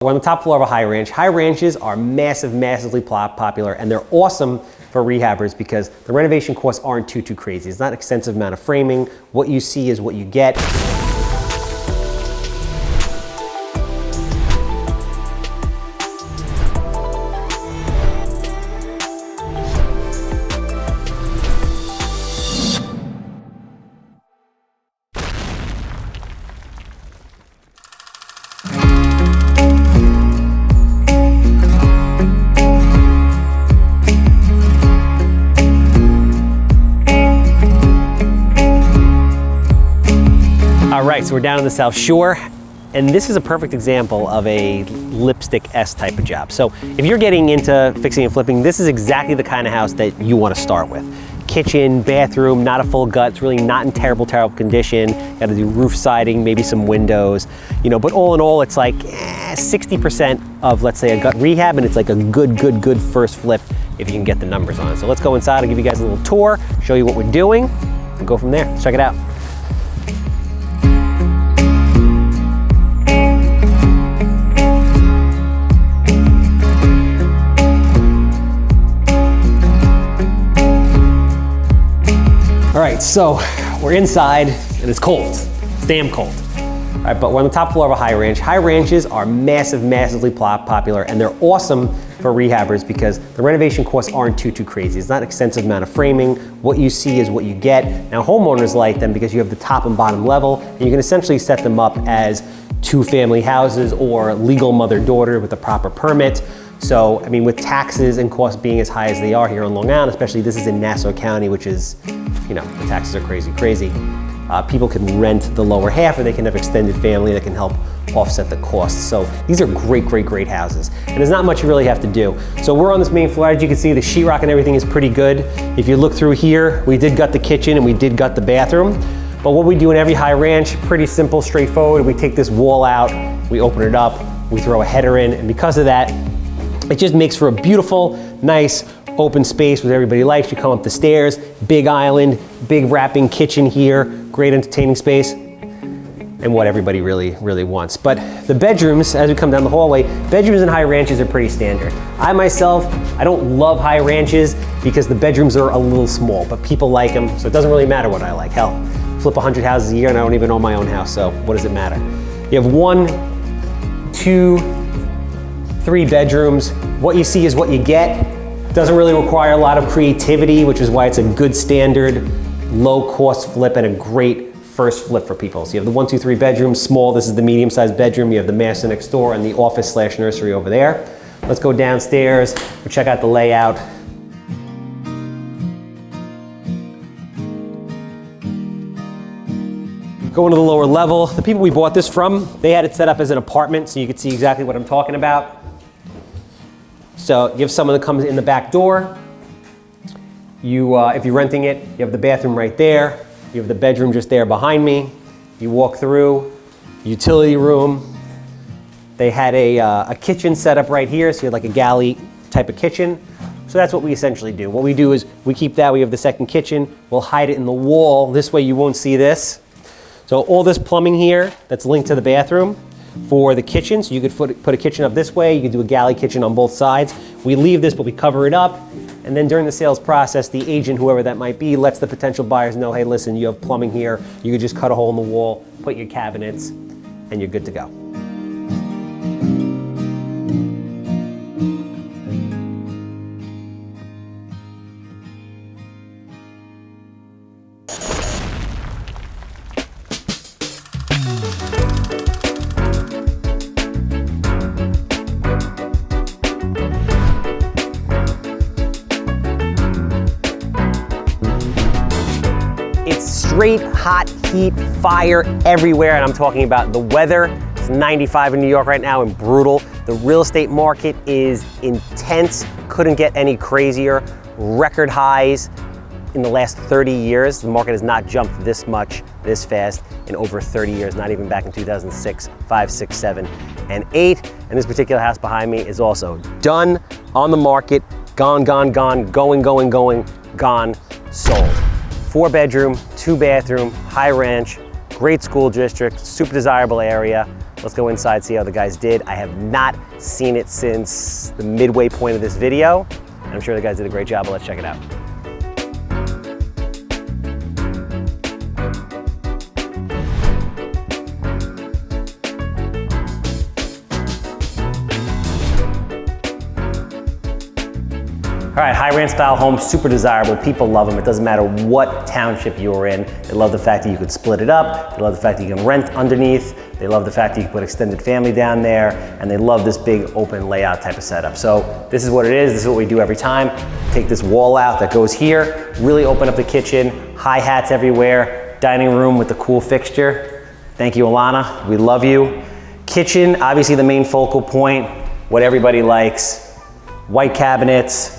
We're on the top floor of a high ranch. High ranches are massively popular, and they're awesome for rehabbers because the renovation costs aren't too crazy. It's not an extensive amount of framing. What you see is what you get. All right, so we're down in the South Shore, and this is a perfect example of a lipstick-esque type of job. So if you're getting into fixing and flipping, this is exactly the kind of house that you want to start with. Kitchen, bathroom, not a full gut, it's really not in terrible condition. Got to do roof siding, maybe some windows, you know, but all in all, it's like 60% of, let's say, a gut rehab, and it's like a good first flip if you can get the numbers on it. So let's go inside, I'll give you guys a little tour, show you what we're doing, and go from there. Let's check it out. All right, so we're inside and it's cold. It's damn cold. All right, but we're on the top floor of a high ranch. High ranches are massively popular, and they're awesome for rehabbers because the renovation costs aren't too crazy. It's not an extensive amount of framing. What you see is what you get. Now, homeowners like them because you have the top and bottom level, and you can essentially set them up as two-family houses or legal mother-daughter with a proper permit. So, I mean, with taxes and costs being as high as they are here on Long Island, especially this is in Nassau County, which is, you know, the taxes are crazy. People can rent the lower half, or they can have extended family that can help offset the costs. So these are great houses. And there's not much you really have to do. So we're on this main floor. As you can see, the sheetrock and everything is pretty good. If you look through here, we did gut the kitchen and we did gut the bathroom. But what we do in every high ranch, pretty simple, straightforward. We take this wall out, we open it up, we throw a header in, and because of that, it just makes for a beautiful, nice, open space what everybody likes. You come up the stairs, big island, big wrapping kitchen here, great entertaining space, and what everybody really wants. But the bedrooms, as we come down the hallway, bedrooms in high ranches are pretty standard. I myself, I don't love high ranches because the bedrooms are a little small, but people like them, so it doesn't really matter what I like. Hell, flip 100 houses a year and I don't even own my own house, so what does it matter? You have 1, 2, 3 bedrooms. What you see is what you get. Doesn't really require a lot of creativity, which is why it's a good standard, low cost flip and a great first flip for people. So you have the 1, 2, 3 bedrooms, small, this is the medium sized bedroom. You have the master next door and the office / nursery over there. Let's go downstairs, we'll check out the layout. Going to the lower level, the people we bought this from, they had it set up as an apartment, so you could see exactly what I'm talking about. So you have someone that comes in the back door. If you're renting it, you have the bathroom right there. You have the bedroom just there behind me. You walk through, utility room. They had a kitchen set up right here, so you have like a galley type of kitchen. So that's what we essentially do. What we do is we keep that, we have the second kitchen, we'll hide it in the wall. This way you won't see this. So all this plumbing here that's linked to the bathroom for the kitchen, so you could put a kitchen up this way, you could do a galley kitchen on both sides. We leave this, but we cover it up, and then during the sales process, the agent, whoever that might be, lets the potential buyers know, hey, listen, you have plumbing here, you could just cut a hole in the wall, put your cabinets, and you're good to go. Straight hot heat, fire everywhere, and I'm talking about the weather. It's 95 in New York right now and brutal. The real estate market is intense, couldn't get any crazier. Record highs in the last 30 years. The market has not jumped this much, this fast in over 30 years, not even back in 2006, 5, 6, 7, and 8. And this particular house behind me is also done, on the market, gone, gone, sold. 4-bedroom, 2-bathroom, high ranch, great school district, super desirable area, Let's go inside, see how the guys did. I have not seen it since the midway point of this video. And I'm sure the guys did a great job, but let's check it out. All right, high ranch style homes, super desirable. People love them. It doesn't matter what township you're in. They love the fact that you could split it up. They love the fact that you can rent underneath. They love the fact that you can put extended family down there. And they love this big open layout type of setup. So this is what it is. This is what we do every time. Take this wall out that goes here, really open up the kitchen, hi-hats everywhere, dining room with the cool fixture. Thank you, Alana. We love you. Kitchen, obviously the main focal point, what everybody likes. White cabinets,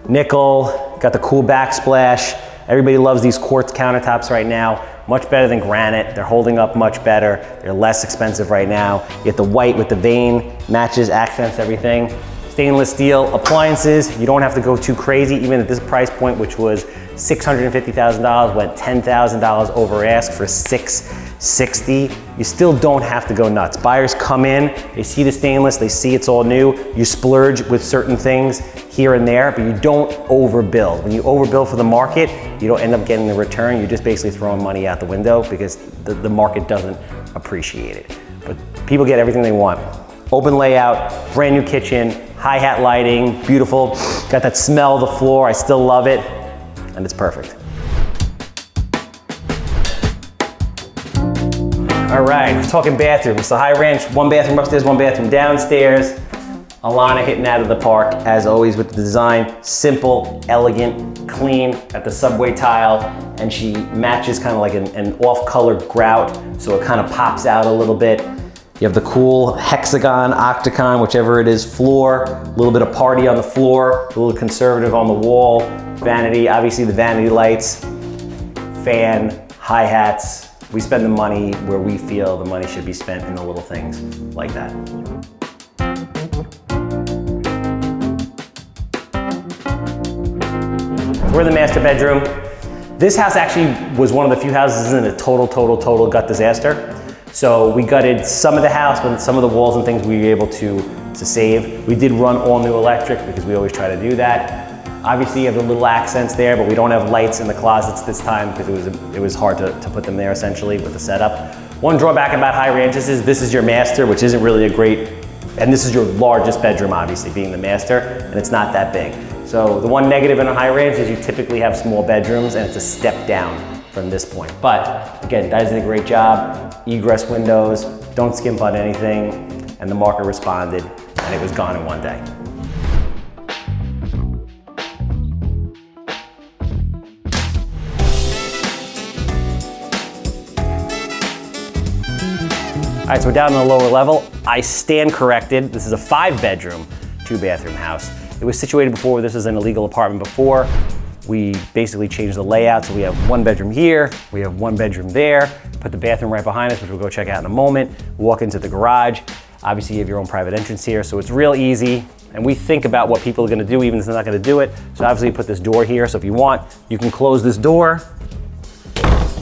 nickel, got the cool backsplash. Everybody loves these quartz countertops right now. Much better than granite. They're holding up much better. They're less expensive right now. You get the white with the vein, matches, accents, everything. Stainless steel appliances. You don't have to go too crazy, even at this price point, which was $650,000, went $10,000 over ask for $660,000. You still don't have to go nuts. Buyers come in, they see the stainless, they see it's all new. You splurge with certain things here and there, but you don't overbuild. When you overbuild for the market, you don't end up getting the return. You're just basically throwing money out the window because the market doesn't appreciate it. But people get everything they want. Open layout, brand new kitchen, hi-hat lighting, beautiful. Got that smell of the floor, I still love it, and it's perfect. All right, talking bathrooms. So high ranch, one bathroom upstairs, one bathroom downstairs. Alana hitting out of the park, as always with the design. Simple, elegant, clean, got the subway tile, and she matches kind of like an off-colored grout, so it kind of pops out a little bit. You have the cool hexagon, octagon, whichever it is, floor, a little bit of party on the floor, a little conservative on the wall, vanity, obviously the vanity lights, fan, hi-hats. We spend the money where we feel the money should be spent in the little things like that. We're in the master bedroom. This house actually was one of the few houses in a total gut disaster. So we gutted some of the house, but some of the walls and things we were able to save. We did run all new electric because we always try to do that. Obviously you have the little accents there, but we don't have lights in the closets this time because it was hard to put them there essentially with the setup. One drawback about high ranches is this is your master, which isn't really a great, and this is your largest bedroom obviously being the master, and it's not that big. So the one negative in a high ranch is you typically have small bedrooms and it's a step down from this point. But again, guys did a great job. Egress windows, don't skimp on anything, and the market responded, and it was gone in one day. All right, so we're down on the lower level. I stand corrected. This is a 5-bedroom, 2-bathroom house. It was situated before, this was an illegal apartment before. We basically changed the layout, so we have 1 bedroom here, we have 1 bedroom there, put the bathroom right behind us, which we'll go check out in a moment. Walk into the garage. Obviously you have your own private entrance here, so it's real easy. And we think about what people are gonna do, even if they're not gonna do it. So obviously you put this door here, so if you want, you can close this door,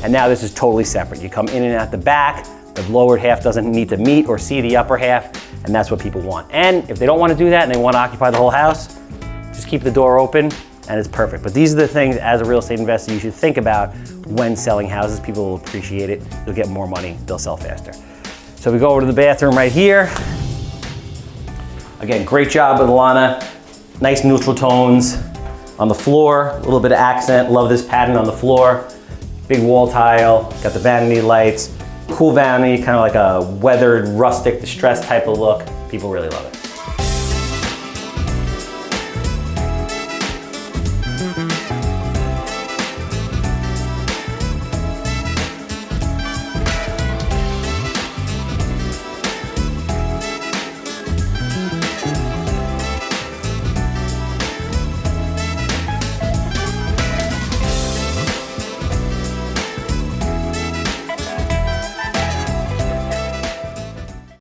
and now this is totally separate. You come in and out the back, the lower half doesn't need to meet or see the upper half, and that's what people want. And if they don't want to do that and they want to occupy the whole house, just keep the door open and it's perfect. But these are the things as a real estate investor you should think about when selling houses. People will appreciate it. You'll get more money. They'll sell faster. So we go over to the bathroom right here. Again, great job with Alana. Nice neutral tones on the floor, a little bit of accent. Love this pattern on the floor. Big wall tile, got the vanity lights. Cool vanity, kind of like a weathered, rustic, distressed type of look. People really love it.